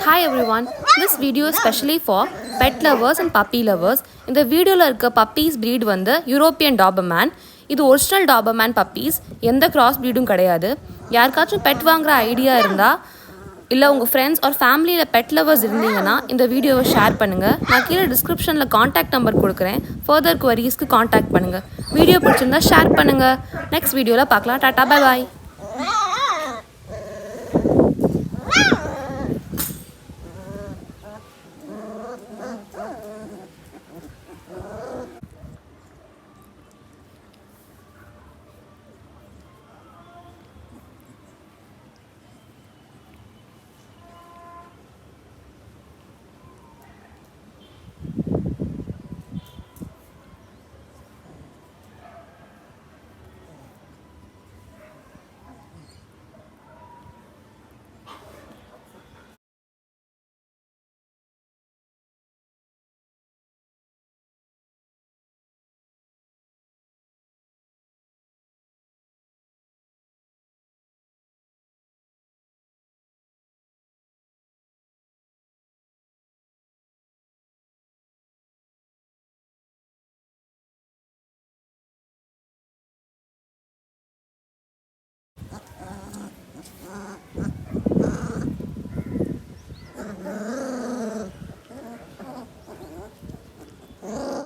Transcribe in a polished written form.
Hi everyone, this video is specially for pet lovers and puppy lovers. இந்த வீடியோவில் இருக்க puppies breed வந்து European Doberman. இது original Doberman puppies, எந்த cross ப்ரீடும் கிடையாது. யாருக்காச்சும் பெட் வாங்குற ஐடியா இருந்தால் இல்லை உங்கள் ஃப்ரெண்ட்ஸ் ஆர் ஃபேமிலியில் பெட் லவர்ஸ் இருந்தீங்கன்னா இந்த வீடியோவை ஷேர் பண்ணுங்கள். நான் கீழே டிஸ்கிரிப்ஷனில் காண்டாக்ட் நம்பர் கொடுக்குறேன். ஃபர்தர் குவரிஸ்க்கு காண்டாக்ட் பண்ணுங்கள். வீடியோ பிடிச்சிருந்தா ஷேர் பண்ணுங்கள். நெக்ஸ்ட் வீடியோவில் பார்க்கலாம். Tata, bye bye.